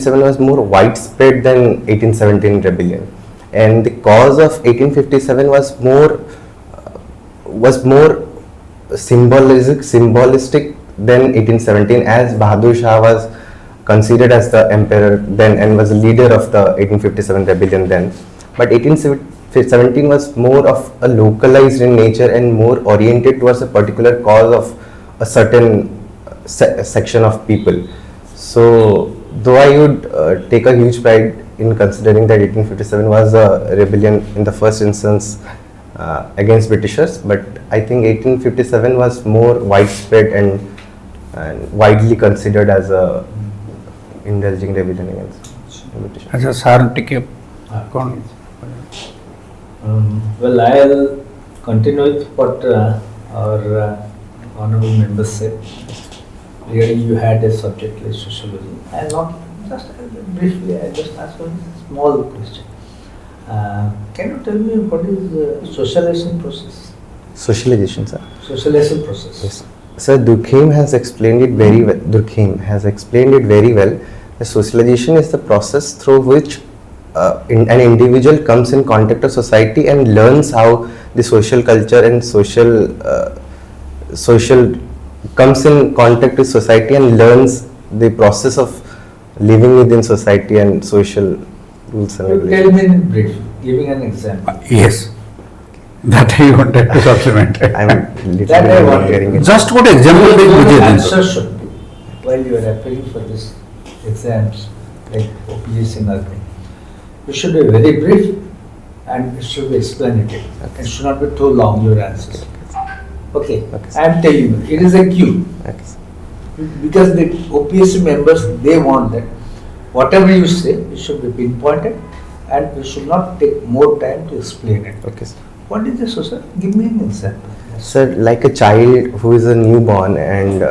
1857 was more widespread than 1817 rebellion, and the cause of 1857 was more symbolistic than 1817, as Bahadur Shah was considered as the emperor then and was the leader of the 1857 rebellion then. But 1817 was more of a localized in nature and more oriented towards a particular cause of a certain section of people. So though I would take a huge pride in considering that 1857 was a rebellion in the first instance against Britishers, but I think 1857 was more widespread and widely considered as a indulging rebellion against British. अच्छा सार टिके कौन? Well, I'll continue with what our honorable members said. Really, you had a subject like sociology, and not just briefly. I just ask one small question. Can you tell me what is the socialization process? Socialization, sir. Socialization process. Yes. Sir, Durkheim has explained it very well. The socialization is the process through which an individual comes in contact with society and learns how the social culture and social comes in contact with society and learns the process of living within society and social rules and regulations. Tell me in brief, giving an example. Yes, that I wanted to supplement. I'm little That I bit want. getting it. Just what example did you Your give? answer should be, while you are appearing for this exams like OPSC and other thing, you should be very brief and it should be explanatory. It should not be too long, your answers. Okay, I am telling you, it is a cue. Okay. Because the OPSC members, they want that whatever you say, it should be pinpointed and you should not take more time to explain it. Okay, sir. What is the social? Give me an example. Sir, like a child who is a newborn and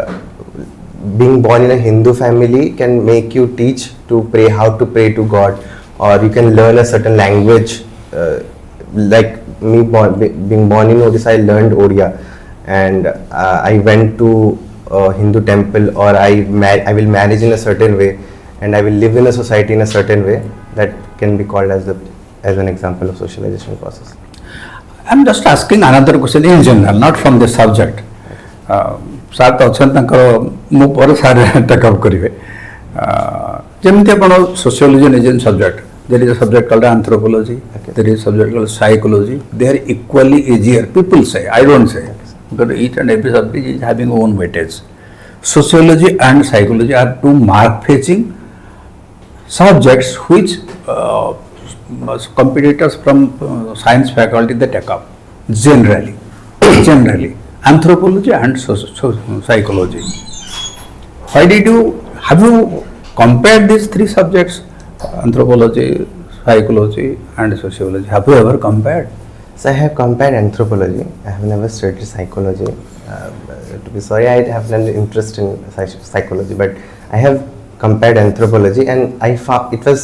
being born in a Hindu family can make you teach to pray, how to pray to God, or you can learn a certain language. Like me being born in Odisha, I learned Odia, and I went to a Hindu temple, or I will marriage in a certain way, and I will live in a society in a certain way. That can be called as an example of socialization process. I'm just asking another question in general, not from the subject. सार तो अच्छा मु पर सार take up करेंगे जमी आप sociology is an subject there is a subject called anthropology there is subject called psychology they are equally easier people say I don't say because each and every subject is having own weightage. Sociology and psychology are two mark fetching subjects which competitors from science faculty they take up generally anthropology and psychology. Why have you compared these three subjects, anthropology, psychology and sociology? Have you ever compared? So I have compared anthropology. I have never studied psychology. To be sorry, I have an interest in psychology, but I have compared anthropology, and I found it was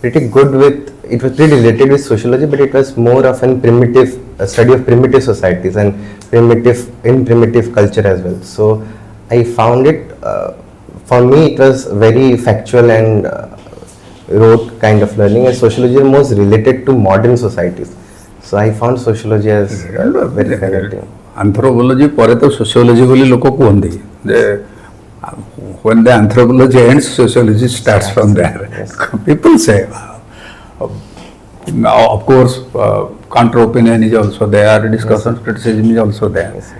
pretty good with. It was pretty related with sociology, but it was more of a study of primitive societies and primitive culture as well. So I found it. For me, it was very factual and rote kind of learning, and sociology is most related to modern societies. So I found sociology as very fascinating. Anthropology ପରେ तो sociology बोली लोगों को होंगे. When the anthropology ends, sociology starts from there. Yes. People say, of course, counter opinion is also there, discussion, criticism is also there. Yes,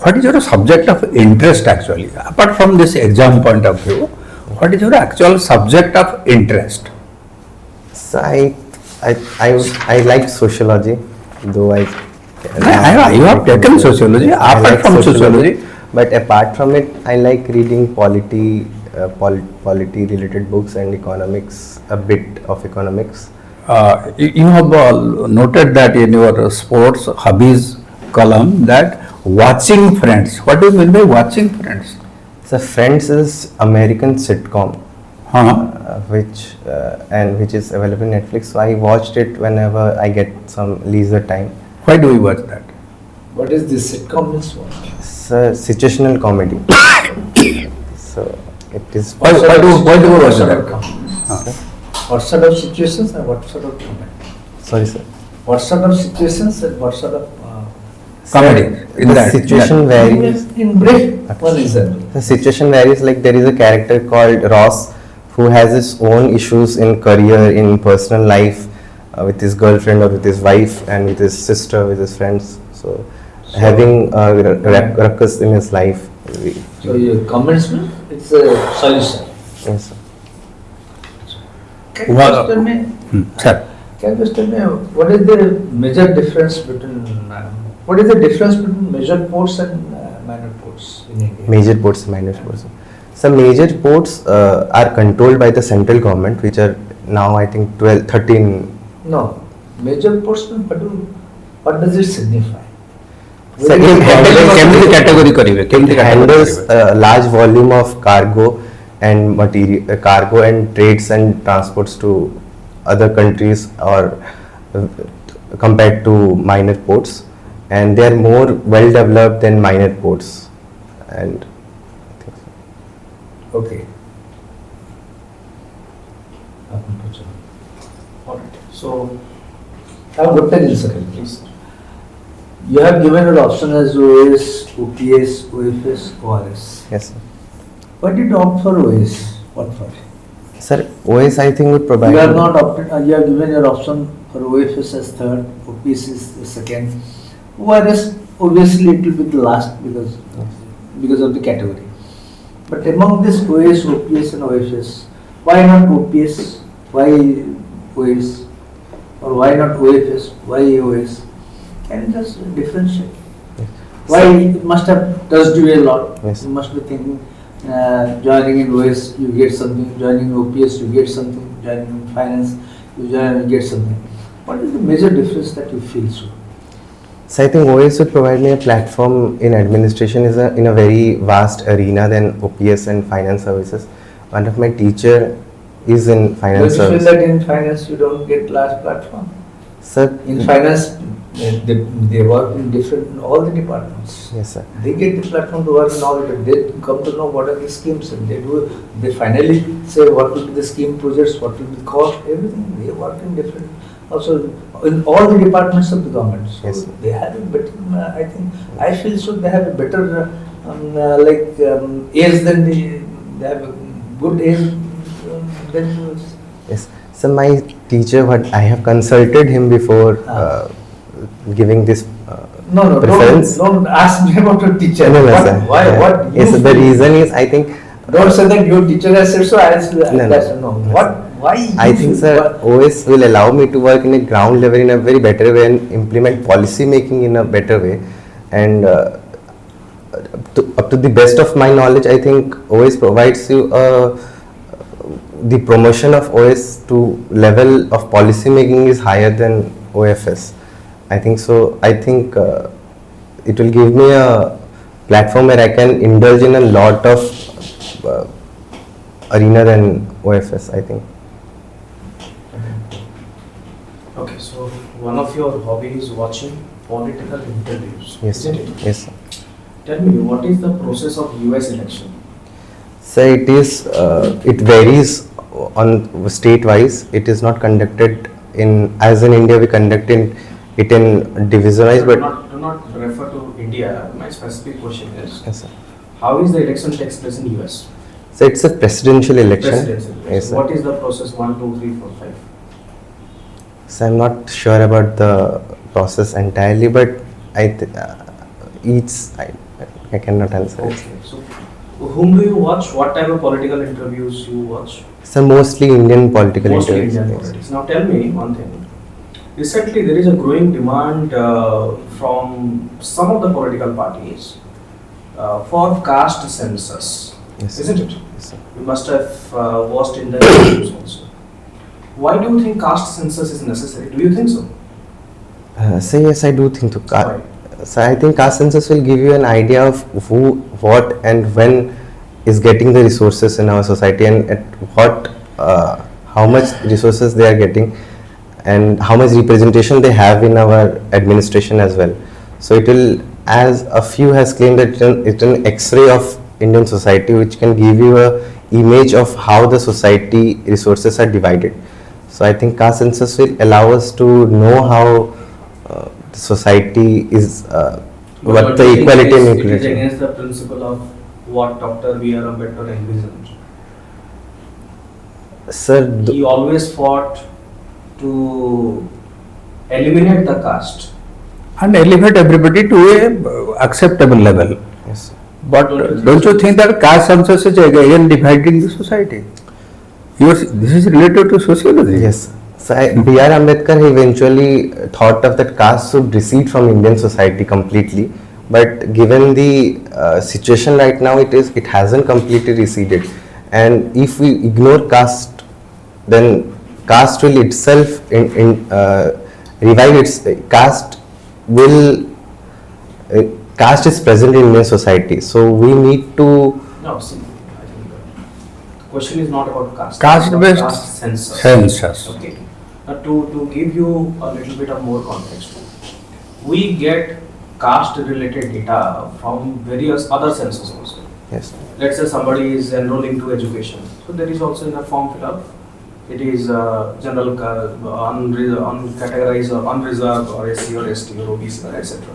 What is your subject of interest actually? Apart from this exam point of view, what is your actual subject of interest? So I like sociology, though you have taken sociology. Apart from sociology, but apart from it, I like reading polity related books and economics, a bit of economics. You have noted that in your sports hobbies column that watching Friends. What do you mean by watching Friends? So Friends is American sitcom, which is available on Netflix. So I watched it whenever I get some leisure time. Why do you watch that? What is this sitcom means? It's a situational comedy. So It is Why do you What watch sort that? of comments? What sort of situations and what sort of comment? sorry, sir. What sort of situations and what sort of Comedy in The that. situation varies. in brief, one example. The situation varies. Like there is a character called Ross who has his own issues in career, in personal life, with his girlfriend or with his wife, and with his sister, with his friends. So having a ruckus in his life. So your comments mean it's a solution. Yes, sir. Can you Well, just tell me? Sir, Can you just tell me what is the major difference between what is the difference between major ports and minor ports in India? Major ports, minor ports. Some major ports are controlled by the central government, which are now I think 12, 13. No, major ports mean what does it signify? Second, କେମିତି category କରିବେ? କେମିତି It category handles କରିବେ? a large volume of cargo and material, cargo and trades and transports to other countries or compared to minor ports, and they are more well developed than minor ports. And Okay. Alright, so Now what the second please. You have given your option as OAS, OPS, OFS, ORS. yes, sir. Why did you opt for OAS? What for? Sir, OS I think would provide. You have not opted. You have given your option for OFS as third, OPS is the second. ORS obviously it will be the last because of the category. But among this OAS, OPS and OFS, why not OPS? Why OAS? Or why not OFS? Why OAS? Can you just differentiate? Why it must have touched you a lot? Yes. You must be thinking, joining in OS you get something, joining in OPS you get something, joining in finance you get something. What is the major difference that you feel so? So I think OS would provide me a platform in administration in a very vast arena than OPS and finance services. One of my teacher is in finance Don't you feel services. that in finance you don't get large platform? Sir, In finance, they work in different, all the departments. yes, sir. They get the platform to work in all of it. They come to know what are the schemes and they finally say what will be the scheme projects, what will be the cost, everything. They work in different, also in all the departments of the government. So Yes. they have a better, I think, I feel so they have a better, age than they have a good age than Yes. So my teacher, what I have consulted him before giving this No, preference. don't ask me about your teacher. No, no, What- sir. Why? What? Yes, you the feel? reason is I think. Don't say that your teacher has said so. I'll say No, that's no. no. No, What? sir. Why? I you think, feel- sir, what- OS will allow me to work in a ground level in a very better way and implement policy making in a better way. And up to the best of my knowledge, I think OS provides you the promotion of OS to level of policy making is higher than OFS. I think so. I think it will give me a platform where I can indulge in a lot of arena than OFS, I think. Okay, so one of your hobbies is watching political interviews, Yes, sir. isn't it? Yes, sir. Tell me, what is the process of US election? So it is. It varies on state-wise. It is not conducted in as in India. We conduct it in division-wise, but do not refer to India. My specific question is, yes, sir. how is the election takes place in US? So it's a presidential election. Presidential election. Yes, sir. What is the process? 1, 2, 3, 4, 5. So I'm not sure about the process entirely, but I cannot answer it. Okay, so whom do you watch? What type of political interviews you watch? So mostly Indian political Mostly interviews. Indian Yes. politics. Now tell me one thing. Recently, there is a growing demand from some of the political parties for caste census, Yes. isn't it? Yes, sir. You must have watched in the news also. Why do you think caste census is necessary? Do you think so? So yes, I do think to. Why? So I think caste census will give you an idea of who, what, and when is getting the resources in our society, and at what, how much resources they are getting, and how much representation they have in our administration as well. So it will, as a few has claimed that it's an X-ray of Indian society, which can give you a image of how the society resources are divided. So I think caste census will allow us to know how the society is, what the equality and It is equality. against the principle of what Dr. B.R. Ambedkar envisioned. Sir, He always fought to eliminate the caste. and elevate everybody to a acceptable level. yes. But don't you think that caste census is again dividing the society? This is related to sociology. Yes. So B.R. Ambedkar eventually thought of that caste should recede from Indian society completely, but given the situation right now, it hasn't completely receded. And if we ignore caste, then caste will itself revive its caste. Caste is present in Indian society, so we need to. No, see, I think the question is not about caste. Caste it's about based caste census. census. Okay. Now, to give you a little bit of more context, we get caste related data from various other census also. Yes. Let's say somebody is enrolling to education, so there is also in a form fill up. It is general uncategorized or unreserved or SC or ST or OBC or etc.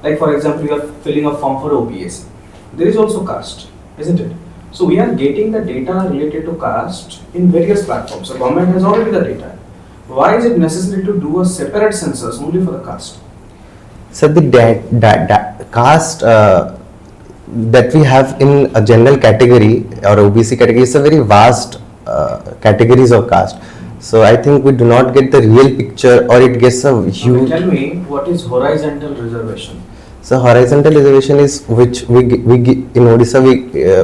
Like for example, you are filling a form for OPSC. There is also caste, isn't it? So we are getting the data related to caste in various platforms. So government has already the data. Why is it necessary to do a separate census only for the caste? So the caste that we have in a general category or OBC category is a very vast categories of caste. So I think we do not get the real picture, or it gets a huge. Tell me, what is horizontal reservation? So horizontal reservation is which in Odisha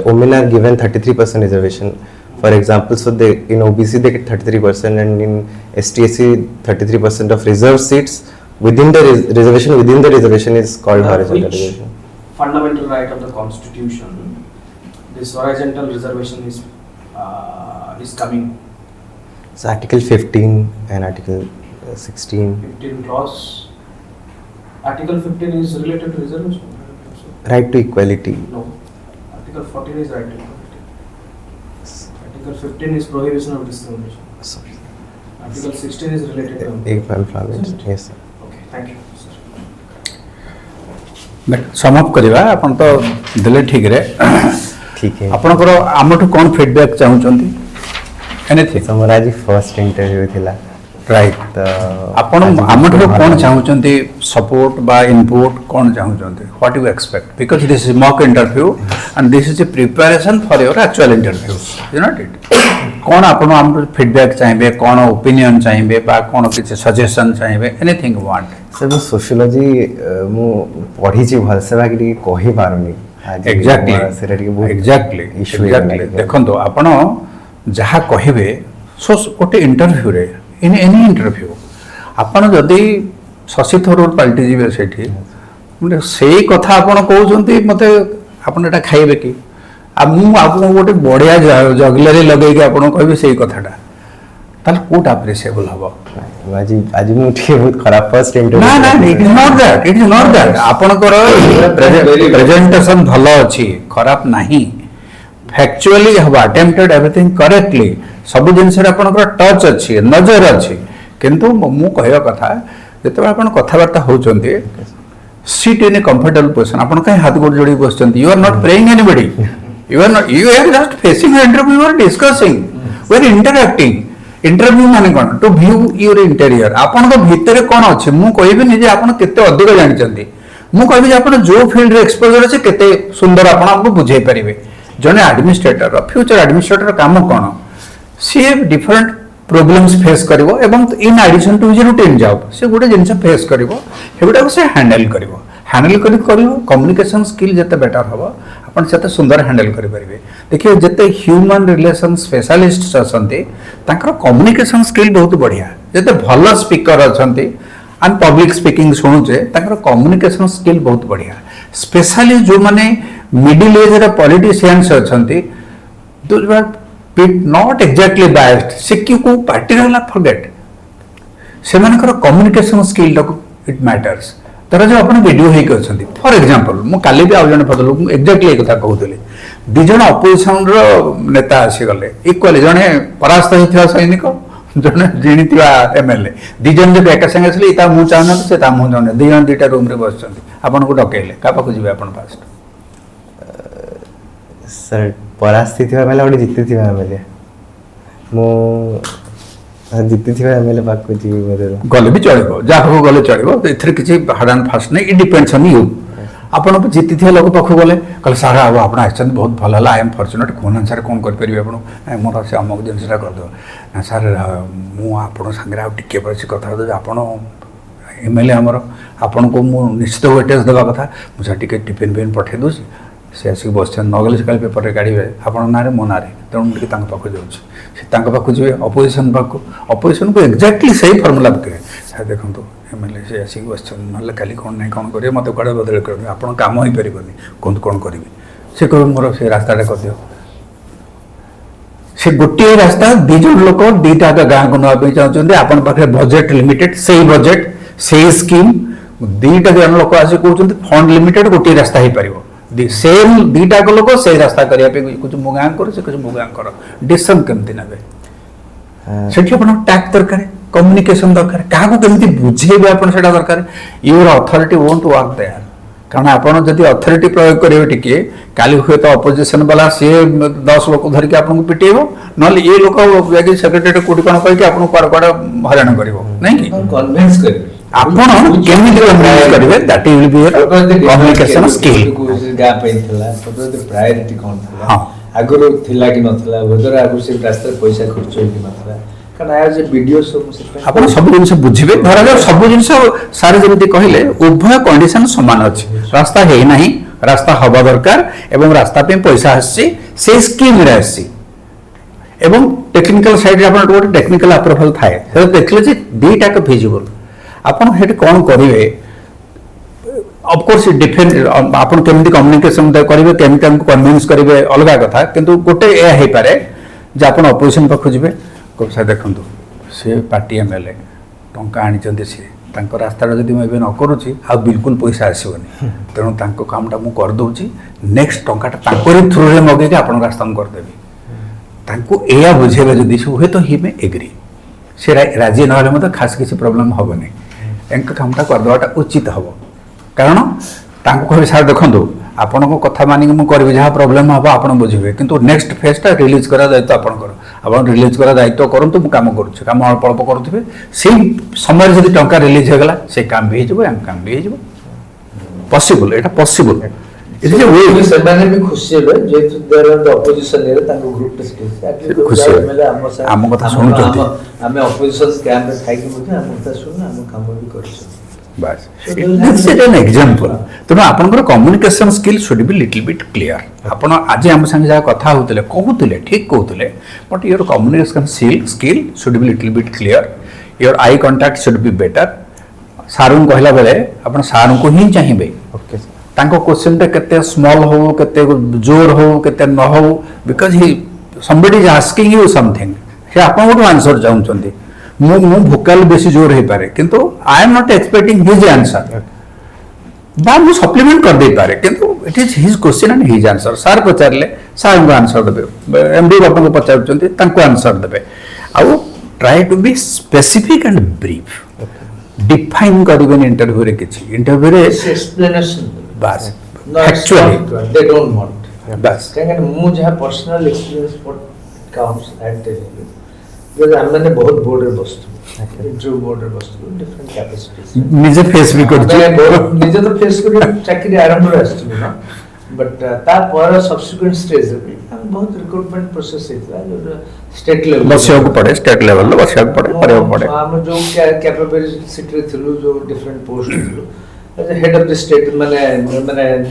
women are given 33% reservation, for example. So they in OBC they get 33%, and in STSC 33% of reserved seats within the reservation is called horizontal Which reservation. fundamental right of the constitution, this horizontal reservation is coming. So Article 15 and Article 16. 15 clause. Article 15 is related to reservation. I don't think so. Right to equality. No. Article 14 is right to equality. Article 15 is prohibition of discrimination. Sorry. Article 16 is related to Employment. Isn't it? Yes, sir. Okay, thank you, sir. Sum up करवा आपण तो देले ठीक रे ठीक है. आपनकर आमठु कोन फीडबैक चाहुचंती एनीथिंग So मोर आज फर्स्ट इंटरव्यू थिला. राइट तो आपण आमठु कोन चाहुचंती सपोर्ट बा इनपुट कोन चाहुचंती what you expect because this is mock interview and this is a preparation for your actual interview यू नॉट इट कोन आपण आमठु फीडबैक चाहिबे कोन ओपिनियन चाहिबे बा कोन किछ सजेशन चाहिबे एनीथिंग यू वांट सर मो सोशियोलॉजी मु पढ़ी छी भलसे बाकी कहि पारुनी. एग्जैक्टली देखो आपण जहाँ कहे सो गोटे इंटरव्यू रे इन एनी इंटरव्यू आपण जदि शशि थरूर पलटि जीवे सेठी से कथा आपण कहउचंती मते आपण एटा खाइबे कि आ मु आपण गोटे बढ़िया जगलरी लगे कि आपण कहबे सेही कथाटा ताल कोट अप्रिशिएबल हबो. आज मु बहुत खराब फर्स्ट इंटरव्यू. ना ना इट इज नॉट दैट आपनकर प्रेजेंटेशन भलो अछि खराब नाही factually have attempted everything correctly सब जिनस रे आपनकर टच अछि नजर अछि किंतु मु कहया कथा जते आपण कथाबार्ता होचंती sit in a comfortable position आपण कहीं हाथ गोड़ जोड़ी बसचंती you are not praying anybody you are just facing the interview you are discussing we are interacting interview माने कोन टू व्यू योर इंटीरियर आपन को भीतर कोन अछि मु कहबे नि जे आपन केते अधिक जानि चंती मु कहबे जे आपन जो फील्ड रे एक्सपोजर अछि केते सुंदर आपन हमको बुझाई परिबे जने एडमिनिस्ट्रेटर फ्यूचर एडमिनिस्ट्रेटर काम कोन सी डिफरेंट प्रॉब्लम्स फेस करिवो एवं in addition to his routine job से गुटे जिंस फेस करिवो हेबुटा को से हैंडल करिवो कम्युनिकेशन स्किल जते बेटर हबो अपन सेते सुंदर हैंडल करि परिबे. देखिए जते ह्यूमन रिलेशन स्पेशलिस्ट अछंती ताकर कम्युनिकेशन स्किल बहुत बढ़िया जते भलो स्पीकर अछंती एंड पब्लिक स्पीकिंग सुनुचे ताकर कम्युनिकेशन स्किल बहुत बढ़िया स्पेशली जो माने मिडिल एज रे पॉलिटिशियंस अछंती those are not exactly biased से को पार्टिकुलर फॉरगेट से मानकर कम्युनिकेशन स्किल इट मैटर्स तर जो अपन वीडियो हेक अछंती फॉर एग्जांपल मु काली भी आ जने फदल एक्जेक्टली एक कथा कहउतली दिजन अपोजिशन नेता आसीगले इक्वाली जड़े परास्त होता सैनिक जड़े जीणी एमएलए दिजन जब एक संगे आसले मुँह चाहना से मुँह चाहना दिजन दुईटा रूम बस आपन को डकैले क्या पाक जी आप फास्ट सर परास्ती थी एमएलए और जीती थी एमएलए मो जीती थी एमएलए पाक जी गले भी चलो जहाँ गले चलो ए किसी हार्ड एंड फास्ट नहीं इट डिपेंड्स ऑन यू आपन जीति थे लोक पाख गले कहे सार आप बहुत भल है आई एम फर्चुनेट कहना सार कौन करेंगे आप मोर से अमुक जिनसा करदे ना सार मुझे सागर आगे बस कथा देवी आपड़ एमएलए आमर आपन को निश्चित वेटेज देवा कथा मुझे टे टिफिन फिन पठे दूसरी सी आसिक बस नगले से कल पेपर काढ़े आपण ना मो ना तेणु पाक जाऊँगी जी अपोजिशन पाक अपोजिशन को एक्जाक्टली सही फर्मुला पकड़े सर देखो एमएलए से आसिक बस ना कल कौन ना कौन करेंगे मत कड़े बदल कर आप कम हो पारे कहतु कौन करी से कह मोर से रास्ता कर से गोटे रास्ता दीज लोक दीटा गाँव को नापी चाहते आपन पाखे बजेट लिमिटेड से बजेट से स्कीम दीटा जन लोक आस कहते फंड लिमिटेड गोटे रास्ता हो पार सेम दीटा लोक से रास्ता करने कुछ मो गाँ कर से कुछ मो गाँ कर डिसीजन केमती ने से टैक्ट दरकार कम्युनिकेशन दरकार क्या केमती बुझेबे आप दरकार your authority won't work there कारण आपड़ जब अथॉरिटी प्रयोग करेंगे टिके काली हुए तो अपोजिशन वाला सी 10 लोक धरिकी आपको पिटेब ना ये लोक सेक्रेटरी कोटी कौन कहीं आपको कुआड़े कुआड़े हराण कर नहीं कि कन्विंस करेंगे आपण केमिति कन्विंस करिवे that will be your communication skill gap थिला प्रायोरिटी कोन थिला हां आगरो थिला कि नथिला वेदर आगु से रास्ता पैसा खर्च होई कि नथिला कारण आज वीडियो सब आपण सब जिनस बुझिबे धरा जाय सब जिनस सारे जेमति कहिले उभय कंडीशन समान अछि रास्ता हे नाही रास्ता हवा दरकार एवं रास्ता पे पैसा आसी से स्कीम रे आसी एवं टेक्निकल साइड रे आपण गोटे टेक्निकल अप्रूवल थाए से देखले जे दीटा के फिजिबल आपण हेड कौन करेंगे ऑफकोर्स डिफेंड आपन केमती कम्युनिकेशन करेंगे केमती हमको कन्विंस करेंगे अलग कथा किंतु गोटे यह हो पारे जे आपन अपोजिशन पाखु जी कह देखूँ सी पार्टी एमएलए टंका आनी सी रास्ता जब मुझे न करुँची आ बिल्कुल पैसा आसोनी तेणु कामटा मुझे करदे नेक्स्ट टंकाटा थ्रू में मगे आप रास्ता मुझे करदेवी या बुझेबे जदि हुए तो ही में एग्री से राजी ना खास किसी प्रोब्लेम हेनी एंक कामटा करदेवाटा उचित हम कारण कह सार देखो आपण को कथा मानिक मुझे करी जहाँ प्रोब्लेम हम आप बुझे किंतु नेक्स्ट फेजटा रिलीज करा दायित्व आपंकर आप रिलीज करा दायित्व करूँ मुझे कम करुच्छे कम अल्प अल्प करुवे से समय जब टंका रिलीज होगा से काम भी हो काम भी हो पॉसिबल यहाँ पॉसिबल भी खुशी आम कथा शुणुंट आम अपोजिशन कैंप रे थाई कि मुझे आम कथा सुन आम काम भी करछ बस इट्स एन एग्जांपल तेणु आपनकर communication skill should be little bit clear आपण आज आम संगे जहाँ कथा होते कहते ठीक कहते but your communication skill should be little bit clear your I contact should be better सार कहला बेले आप सार को ही चाहिए क्वेश्चन के स्मॉल हो के जोर हो के न हो because he somebody is asking you something से आप आंसर चाहते मु भोकाल बेसी जोर हो पारे किंतु I am not expecting his answer बा मु सप्लीमेंट कर दे पारे किंतु it is his question and his answer सार पचारे सार को आंसर देबे एमडी बापा को पचारुचंती तांको आंसर देबे आउ try to be specific and brief define करिबेन इंटरव्यू रे किछि इंटरव्यू रे एक्सप्लेनेशन बस एक्चुअली दे डोंट वांट बस काहे मु जहा personal experience what counts at telling because I मैंने बहुत बोर्ड रे बस्तु इंटरव्यू बोर्ड रे बस्तु डिफरेंट कैपेसिटीज निजे फेस भी करछि निजे तो फेस कर चाकरी आरंभ रे आस्तु ना बट ता पर सब्सिक्वेंट स्टेज रे हम बहुत रिक्रूटमेंट प्रोसेस हेतला जो स्टेट लेवल बसिया को पड़े स्टेट लेवल लो बसिया को पड़े परियो पड़े हम जो कैपेबिलिटी रे थिलु जो डिफरेंट पोस्ट थिलु as head of the state माने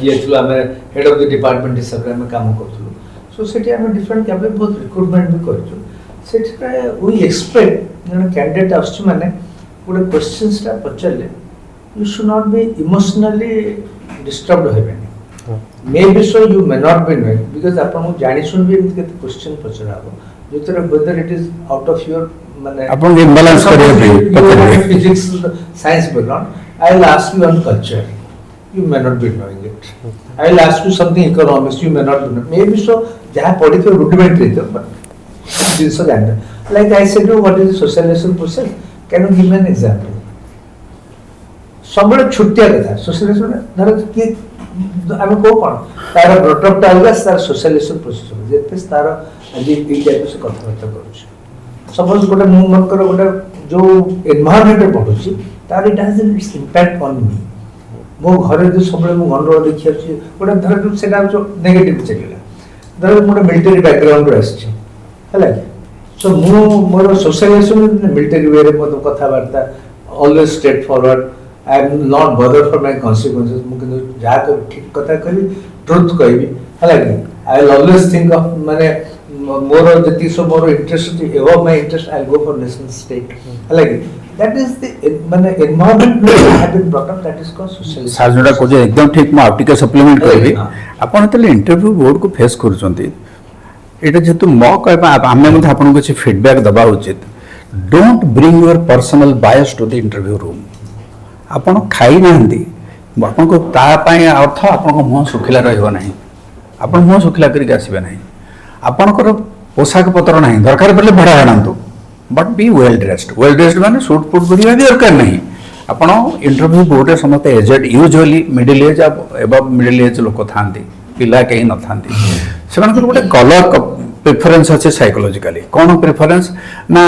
ये थिलु हम हेड ऑफ द डिपार्टमेंट हिसाब रे हम काम करथलु सो सेठी हम डिफरेंट कैपेबल बहुत रिक्रूटमेंट भी करछु सेठी वी एक्सपेक्ट जन कैंडिडेट आछी माने गोटे क्वेश्चंस ता पचले you should not be emotionally disturbed होबेनी may be so you may not be knowing because आपन जानि सुन भी केते क्वेश्चन पचराबो जोतर whether it is out of your माने अपन इम्बैलेंस करियो physics science background I will ask you on culture you may not be knowing it. I will ask you something economics, you may not be knowing. Maybe so, jaha padhithiba rudimentary tho, but this is like I said, what is socialization process? Can you give me an example? सबबड़े छुट्टिया कथा socialisation धर कि आम कौ कौन तार ब्रॉटअपटा अलग तार socialisation process हो जेते तार आज ई टाइप से कथबार्ता करूछ सपोज गोटे मु मन कर गोटे जो एनवायरनमेंट पढुछि तार it has its impact on me मो घरे जो सबले मु गंडो देखि अछि गोटे धर जो सेटा जो नेगेटिव चलिला धर मोटे मिलिटरी बैकग्राउंड रे अछि हला सो मु मोर सोशलाइजेशन मिलिटरी वे रे मत कथबार्ता always straightforward I am not bothered for my consequences. मुझे जहाँ तो ठीक कथा करी truth कही भी हालांकि I will always think of माने more of the so more interest above my interest I will go for nation state हालांकि that is the माने environment where I have been brought up that is called socialism. साजोड़ा को जे एकदम ठीक मैं आपटिके supplement करबी आपण तले इंटरव्यू बोर्ड को फेस करूचंती एटा जेतु म कहबा आमे मध्ये आपन को फीडबैक दबा उचित don't bring your personal bias to the interview room आपण खाई नांदी आपण को ता पाए अर्थ आपण को मुंह सुखिला रहइबो नाही आपण मुंह सुखिला करी आसीबे नाही आपण को पोशाक पत्र नाही दरकार पड़ले भड़ा आनंतु बट बी वेल ड्रेस्ड माने सूट पुट करिया भी दरकार नाही आपण इंटरव्यू बोर्ड रे समते aged usually middle age above middle age लोक थांती पिला केही न थांती सेमान को गोटे कलर प्रेफरेंस अछि साइकोलॉजिकली कोन प्रेफरेंस ना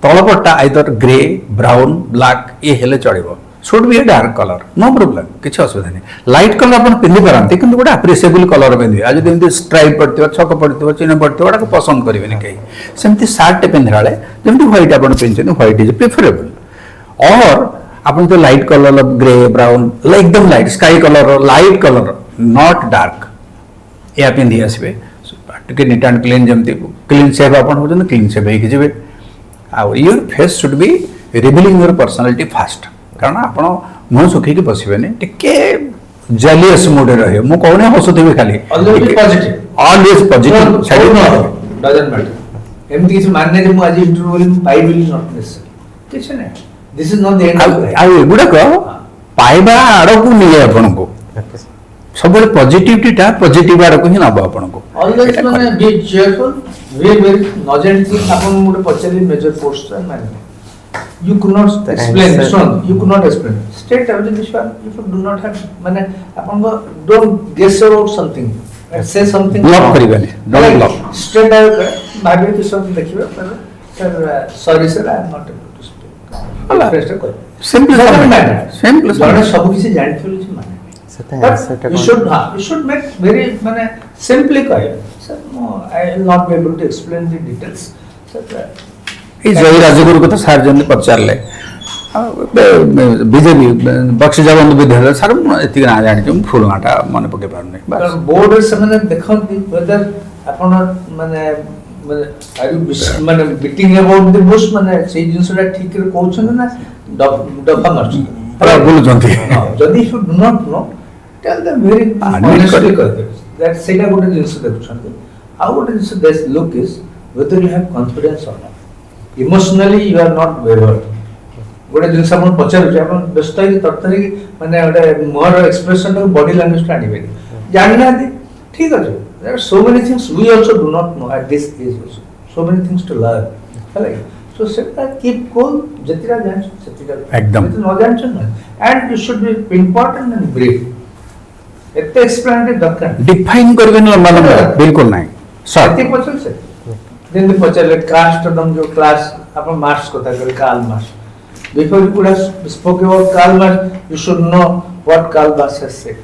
तळपट्टा आइदर ग्रे ब्राउन ब्लैक ये हेले चढ़िबो should be a dark color no problem किछ असुविधा नहीं लाइट कलर अपन पिंदी परंती किंतु गोटे अप्रिशिएबल कलर पिंदी आज जेमति स्ट्राइप पड़थिबो छक पड़थिबो चिन्ह पड़थिबो ओडा को पसंद करिवेनी कई सेमति शर्ट पिंधराले जेमति व्हाइट अपन पिंचन व्हाइट इज प्रेफरेबल और अपन तो लाइट कलर ग्रे ब्राउन एकदम light sky colour light colour not dark या पिंदी आसबे टिके नीट एंड क्लीन जेमति क्लीन शेव अपन होजन क्लीन शेव हे जेबे or your face should be revealing your personality fast कारण आपण मुंह सुखी के बसिबेनी टिके जेलियस मोड रहे मु कोने हसुथिबे खाली always positive side doesn't matter एमती किछ मानने जे मु आज इंटरव्यू रे पाई बिल नॉट नेसेसरी किछ नै this is not the end आ एगुडा को पाइबा आडो को निये आपण को सबले पॉजिटिविटी टा पॉजिटिव आडो को ही नबा आपण को ऑलवेज माने बी चेयरफुल वेरी नॉजेंट थिंग आपण मुडे पचली मेजर पोस्ट माने you could not explain you could not explain state evaluation if you do not have mane apan don't guess about something say something block karibani don't block straight bhabi ki something dekhiba sir sorry sir I am not able to speak simple simple jane सब किसी जानथि छि माने you should make very mane simply कहे sir no I will not be able to explain the details sir जय राजगुरु को तो सार जन पचारले बीजेपी बक्सी जगबंधु विद्यालय सर एति ना जानि फुल गाटा मन पके पार नै बस बोर्ड से माने देखंती वेदर आपण माने आर यू माने बीटिंग अबाउट द बुश माने से जिनसटा ठीक रे कहउछन ना डफा मारछ पर बोल जंती जदी you do not know tell them very honestly कर दे दैट सेटा गोटे जिनस देखुछन हाउ गोटे जिनस this look is whether you have confidence or emotionally you are not wayward गोटे जिनस आपण पचार जे आपण व्यस्त ही तरतरी माने गोटे मोर एक्सप्रेशन और बॉडी लैंग्वेज का आनिबे जानि ना ठीक अछि there are so many things we also do not know at this age also so many things to learn right so सेटा कीप कूल जतिरा जान सेटिका एकदम न जान छ and you should be important and brief एते एक्सप्लेनेटरी दरकार define करबे न मालूम बिल्कुल नहीं सर एते पचल से दिन दिन पचल कास्ट दम जो क्लास अपन मार्क्स को था Karl Marx before you could have spoke about Karl Marx you should know what Karl Marx has said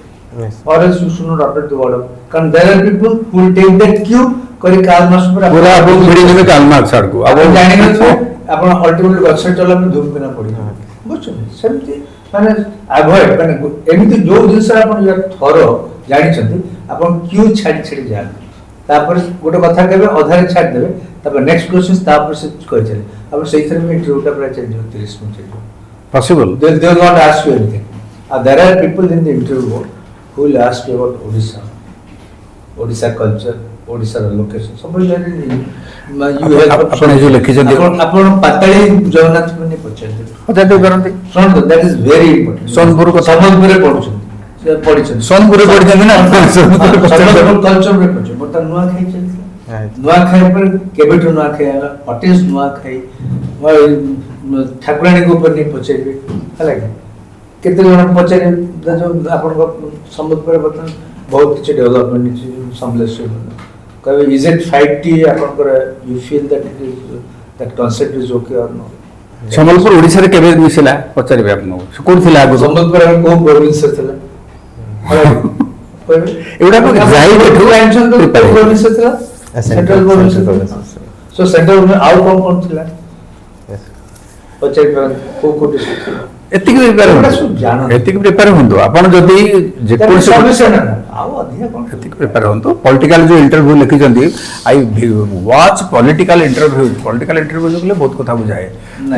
or else you should not adopt the word कारण there are people who will take that cue करी Karl marks पर पूरा अपन medium में काल marks आड़ को अब जानि न छो अपन अल्टीमेटली वेबसाइट चला में धूम बिना पड़ी बुझछ सेमती माने अवॉइड माने एमिति जो जिंस अपन यार थरो जानि छथि अपन क्यू छाडी छाडी जान तापर गोटे कथा कहबे अधारे छाड़ देबे तापर नेक्स्ट क्वेश्चन तापर से कहि चले अब सही तरह में इंटरव्यू का प्राइस चेंज हो 30 minute change possible they will not ask you anything there are people in the interview board who will ask you about Odisha culture Odisha location सब you have अपन जो लिखि जंदी अपन पाताली जगन्नाथ ने पछे हजाते करंती सुन that is very important Sonpur को सम्बलपुर रे पढुछन ସେ ପଢିଛନ୍ତି ସୋନପୁରରେ ପଢିଛନ୍ତି ନା କଲଚରରେ ପଢିଛନ୍ତି ବର୍ତ୍ତମାନ ନୂଆଖାଇ ଚାଲିଥିଲା ନୂଆଖାଇ ପରେ କେବେଠୁ ନୂଆଖାଇ ହେଲା ହ୍ୱାଟ ଇଜ ନୂଆଖାଇ ଠାକୁରାଣୀଙ୍କ ଉପରେ ନେଇ ପଚାରିବେ ହେଲା କି କେତେ ଜଣ ପଚାରିବେ ଆପଣଙ୍କ ସମ୍ବଲପୁରରେ ବର୍ତ୍ତମାନ ବହୁତ କିଛି ଡେଭଲପମେଣ୍ଟ ହେଇଛି ସମଲେଶ୍ୱରୀ କହିବେ ଇଜ ଇଟ୍ 5T ଆପଣଙ୍କର you feel that it is that concept is okay or no Sambalpur ଓଡ଼ିଶାରେ କେବେ ମିଶିଲା ପଚାରିବେ ଆପଣଙ୍କୁ ସେ କୋଉଠି ଥିଲା ଆଗରୁ ସମ୍ବଲପୁର ଆମେ କୋଉ ପ୍ରୋଭିନ୍ସରେ ଥିଲା ଏଗୁଡା ପ୍ରୋଭିନ୍ସ ଥିଲା ସେଣ୍ଟ୍ରାଲ ପ୍ରୋଭିନ୍ସ ସୋ ସେଣ୍ଟ୍ରାଲ ଆଉ କଣ ଥିଲା ପଚାରି ପାରନ୍ତି କୋଉ କୋଉ ଡିଷ୍ଟ୍ରିକ୍ଟ ଥିଲା ଏତିକି ପ୍ରିପେୟାର ହୁଅନ୍ତୁ ଆପଣ ଯଦି ଯେକୌଣସି ଏତିକି ପ୍ରିପେୟାର ହୁଅନ୍ତୁ ପଲିଟିକାଲ ଯୋଉ ଇଣ୍ଟରଭ୍ୟୁ ଲେଖିଛନ୍ତି ଆଇ ୱାଚ୍ ପଲିଟିକାଲ ଇଣ୍ଟରଭ୍ୟୁ କହିଲେ ବହୁତ କଥା ବୁଝାଏ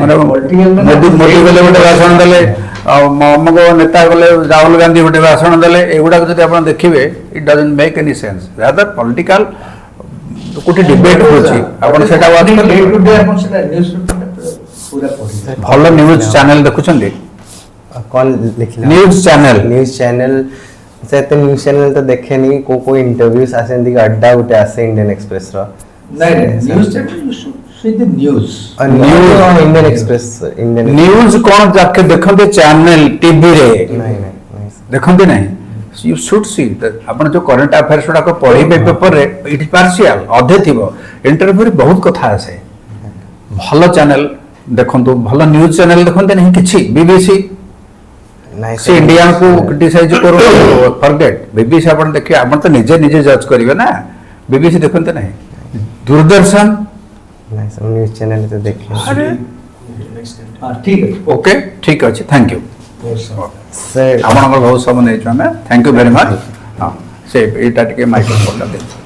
ମାନେ ମୋଦି ଗଲେ ଗୋଟେ ଭାଷଣ ଦେଲେ ଆଉ ଅମକ ନେତା ଗଲେ ରାହୁଲ ଗାନ୍ଧୀ ଗୋଟେ ଭାଷଣ ଦେଲେ ଏଗୁଡାକ ଯଦି ଆପଣ ଦେଖିବେ ଇଟ୍ doesn't make any sense ରାଦର political କୋଉଠି ଡିବେଟ୍ ହଉଛି ଆପଣ ସେଟା ଭଲ ନ୍ୟୁଜ ଚ୍ୟାନେଲ ଦେଖୁଛନ୍ତି कौन लिखला न्यूज चैनल से तो न्यूज चैनल तो देखे नहीं को इंटरव्यूज आसे दी अड्डा उठे आसे इंडियन एक्सप्रेस रा नहीं news channel you should see the news Indian express Indian news कौन जाके देखंते चैनल टीवी रे नहीं देखंते नहीं यू शुड सी अपन जो करंट अफेयर्स गुडा को पढिबे पेपर रे इट इज पार्शियल अधे थिबो इंटरव्यू रे बहुत कथा आसे भलो चैनल देखंतु भलो न्यूज चैनल देखंते नहीं किछि बीबीसी से इंडिया को क्रिटिसाइज करो फॉरगेट बीबीसी अपन देखिए अपन तो निजे जज करिवे ना बीबीसी देखंते नहीं दूरदर्शन नहीं सब न्यूज चैनल तो देखे अरे हां ठीक है ओके ठीक अछि थैंक यू सर आपन बहुत समय नै छमे थैंक यू वेरी मच हां से एटा टिके माइक्रोफोन दे